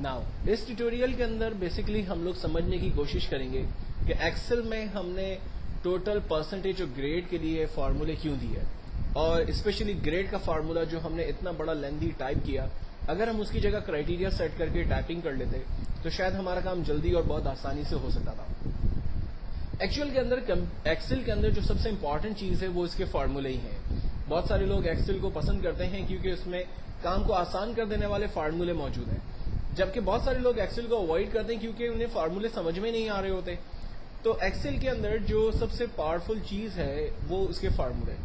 Now इस tutorial के अंदर बेसिकली हम लोग समझने की कोशिश करेंगे कि एक्सेल में हमने टोटल परसेंटेज और ग्रेड के लिए फार्मूले क्यों दिए, और स्पेशली ग्रेड का फार्मूला जो हमने इतना बड़ा लेंथी टाइप किया, अगर हम उसकी जगह क्राइटेरिया सेट करके टाइपिंग कर लेते तो शायद हमारा काम जल्दी और बहुत आसानी से हो सकता था। एक्चुअल के अंदर एक्सेल के अंदर जो सबसे इंपॉर्टेंट चीज है वो इसके फार्मूले ही हैं। बहुत सारे लोग एक्सेल को पसंद करते हैं क्योंकि उसमें काम को आसान कर देने वाले फार्मूले मौजूद हैं, जबकि बहुत सारे लोग एक्सेल को अवॉइड करते हैं क्योंकि उन्हें फार्मूले समझ में नहीं आ रहे होते। तो एक्सेल के अंदर जो सबसे पावरफुल चीज है वो इसके फार्मूले।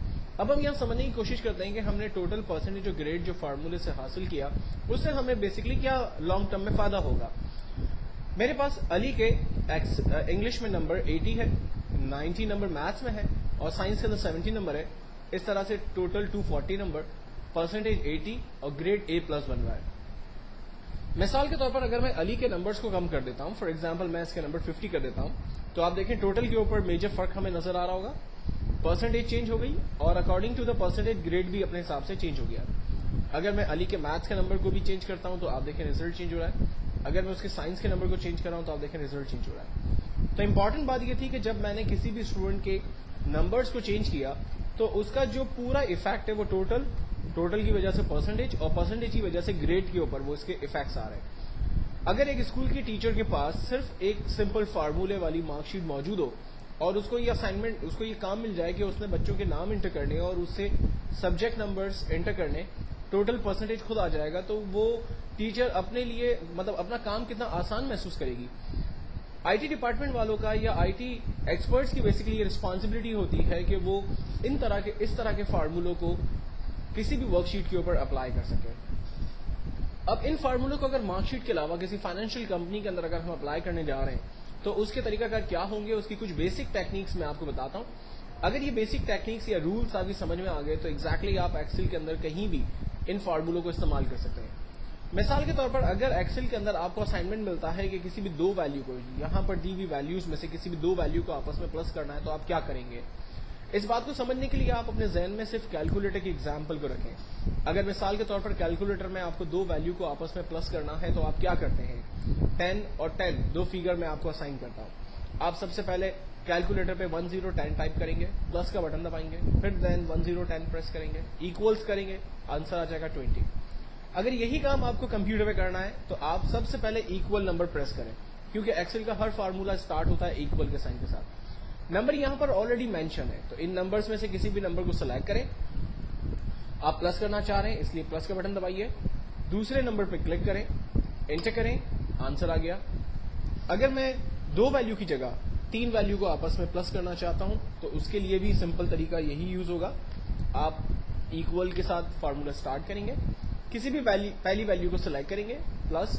अब हम यहाँ समझने की कोशिश करते हैं कि हमने टोटल परसेंटेज और ग्रेड जो फार्मूले से हासिल किया उससे हमें बेसिकली क्या लॉन्ग टर्म में फायदा होगा। मेरे पास अली के इंग्लिश में नंबर 80 है, 90 नंबर मैथ्स में है और साइंस के अंदर 70 नंबर है। इस तरह से टोटल 240 नंबर, परसेंटेज 80 और ग्रेड A+ बन रहा है। मिसाल के तौर पर अगर मैं अली के नंबर्स को कम कर देता हूं, फॉर एग्जांपल मैं इसके नंबर 50 कर देता हूं, तो आप देखें टोटल के ऊपर मेजर फर्क हमें नजर आ रहा होगा। परसेंटेज चेंज हो गई और according to the percentage grade भी अपने हिसाब से चेंज हो गया। अगर मैं अली के मैथ्स के नंबर को भी चेंज करता हूं तो आप देखें रिजल्ट चेंज हो रहा है। अगर मैं उसके साइंस के नंबर को चेंज कर रहा हूं तो आप देखें रिजल्ट चेंज हो रहा है। तो इंपॉर्टेंट बात यह थी कि जब मैंने किसी भी स्टूडेंट के नंबर्स को चेंज किया तो उसका जो पूरा इफेक्ट है वो टोटल की वजह से परसेंटेज और परसेंटेज की वजह से ग्रेड के ऊपर वो इसके इफेक्ट्स आ रहे हैं। अगर एक स्कूल की टीचर के पास सिर्फ एक सिंपल फार्मूले वाली मार्कशीट मौजूद हो और उसको ये असाइनमेंट, उसको ये काम मिल जाए कि उसने बच्चों के नाम इंटर करने और उससे सब्जेक्ट नंबर्स इंटर करने, टोटल परसेंटेज खुद आ जाएगा, तो वो टीचर अपने लिए मतलब अपना काम कितना आसान महसूस करेगी। आईटी डिपार्टमेंट वालों का या आईटी एक्सपर्ट्स की बेसिकली ये रिस्पॉन्सिबिलिटी होती है कि वो इस तरह के फार्मूलों को किसी भी वर्कशीट के ऊपर अप्लाई कर सके। अब इन फार्मूलों को अगर मार्कशीट के अलावा किसी फाइनेंशियल कंपनी के अंदर अगर हम अप्लाई करने जा रहे हैं तो उसके तरीकाकार क्या होंगे, उसकी कुछ बेसिक टेक्निक्स मैं आपको बताता हूं। अगर ये बेसिक टेक्निक्स या रूल्स आपकी समझ में आ गए तो एग्जैक्टली आप एक्सेल के अंदर कहीं भी इन फार्मूलों को इस्तेमाल कर सकते हैं। मिसाल के तौर पर अगर एक्सेल के अंदर आपको असाइनमेंट मिलता है कि किसी भी दो वैल्यू को, यहां पर दी हुई वैल्यूज में से किसी भी दो वैल्यू को आपस में प्लस करना है, तो आप क्या करेंगे। इस बात को समझने के लिए आप अपने जहन में सिर्फ कैलकुलेटर की एग्जांपल को रखें। अगर मिसाल के तौर पर कैलकुलेटर में आपको दो वैल्यू को आपस में प्लस करना है तो आप क्या करते हैं। 10 और 10 दो फिगर में आपको असाइन करता हूं। आप सबसे पहले कैलकुलेटर पे 1010 टाइप करेंगे, प्लस का बटन दबाएंगे, फिर देन 1010 प्रेस करेंगे, इक्वल्स करेंगे, आंसर आ जाएगा 20। अगर यही काम आपको कंप्यूटर पे करना है तो आप सबसे पहले इक्वल नंबर प्रेस करें, क्योंकि एक्सेल का हर फार्मूला स्टार्ट होता है इक्वल के साइन के साथ। नंबर यहां पर ऑलरेडी मेंशन है, तो इन नंबर्स में से किसी भी नंबर को सिलेक्ट करें। आप प्लस करना चाह रहे हैं इसलिए प्लस का बटन दबाइए, दूसरे नंबर पे क्लिक करें, एंटर करें, आंसर आ गया। अगर मैं दो वैल्यू की जगह तीन वैल्यू को आपस में प्लस करना चाहता हूं तो उसके लिए भी सिंपल तरीका यही यूज होगा। आप इक्वल के साथ फार्मूला स्टार्ट करेंगे, किसी भी पहली वैल्यू को सिलेक्ट करेंगे, plus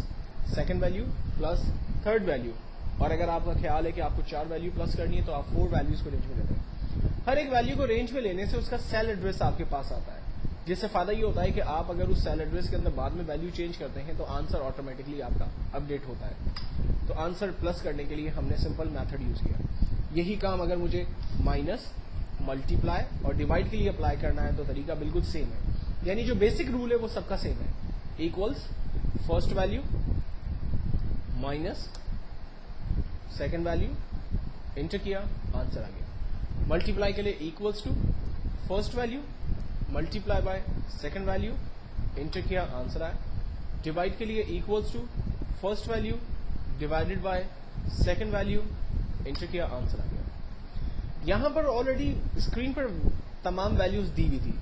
second value plus third value, और अगर आपका ख्याल है कि आपको 4 वैल्यू प्लस करनी है तो आप 4 वैल्यूज को रेंज में लेते हैं। हर एक वैल्यू को रेंज में लेने से उसका सेल एड्रेस आपके पास आता है, जिससे फायदा ये होता है कि आप अगर उस सेल एड्रेस के अंदर बाद में वैल्यू चेंज करते हैं तो आंसर ऑटोमेटिकली आपका अपडेट होता है। तो आंसर प्लस करने के लिए हमने सिंपल मेथड यूज किया। यही काम अगर मुझे माइनस, मल्टीप्लाई और डिवाइड के लिए अप्लाई करना है तो तरीका बिल्कुल सेम है, यानी जो बेसिक रूल है वो सबका सेम है। Equals first value minus second value, enter किया, आंसर आ गया। मल्टीप्लाई के लिए equals to first value multiply by second value, enter किया, आंसर आया। डिवाइड के लिए equals to first value divided by second value, enter किया, आंसर आ गया। यहां पर ऑलरेडी स्क्रीन पर तमाम वैल्यूज दी हुई थी।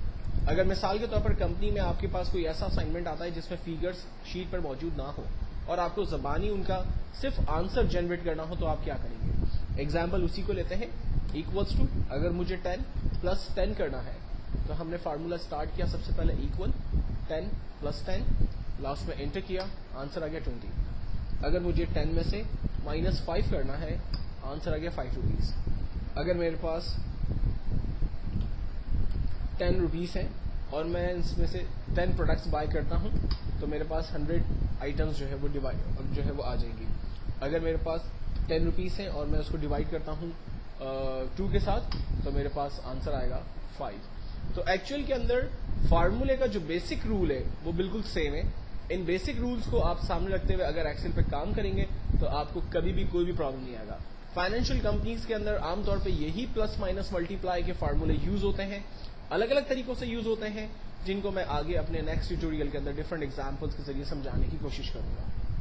अगर मिसाल के तौर पर कंपनी में आपके पास कोई ऐसा असाइनमेंट आता है जिसमें फिगर्स शीट पर मौजूद ना हो और आपको जबानी उनका सिर्फ आंसर जनरेट करना हो तो आप क्या करेंगे। एग्जाम्पल उसी को लेते हैं, इक्वल्स टू अगर मुझे 10 प्लस 10 करना है तो हमने फार्मूला स्टार्ट किया, सबसे पहले इक्वल 10 प्लस 10, लास्ट में एंटर किया, आंसर आ गया 20। अगर मुझे 10 में से -5 करना है, आंसर आ गया 5 रुपीज। अगर मेरे पास 10 रुपीज है और मैं इसमें से 10 प्रोडक्ट्स बाय करता हूं तो मेरे पास 100 आइटम्स जो है वो आ जाएंगी। अगर मेरे पास 10 रुपीज है और मैं उसको डिवाइड करता हूं 2 के साथ तो मेरे पास आंसर आएगा 5। तो एक्चुअल के अंदर फार्मूले का जो बेसिक रूल है वो बिल्कुल सेम है, इन बेसिक रूल्स को आप सामने रखते हुए अगर एक्सेल पे काम करेंगे तो आपको कभी भी कोई भी प्रॉब्लम नहीं आएगा। फाइनेंशियल कंपनीज के अंदर आमतौर पे यही प्लस माइनस मल्टीप्लाई के फार्मूले यूज होते हैं, अलग अलग तरीकों से यूज होते हैं, जिनको मैं आगे अपने नेक्स्ट ट्यूटोरियल के अंदर डिफरेंट एग्जांपल्स के जरिए समझाने की कोशिश करूंगा।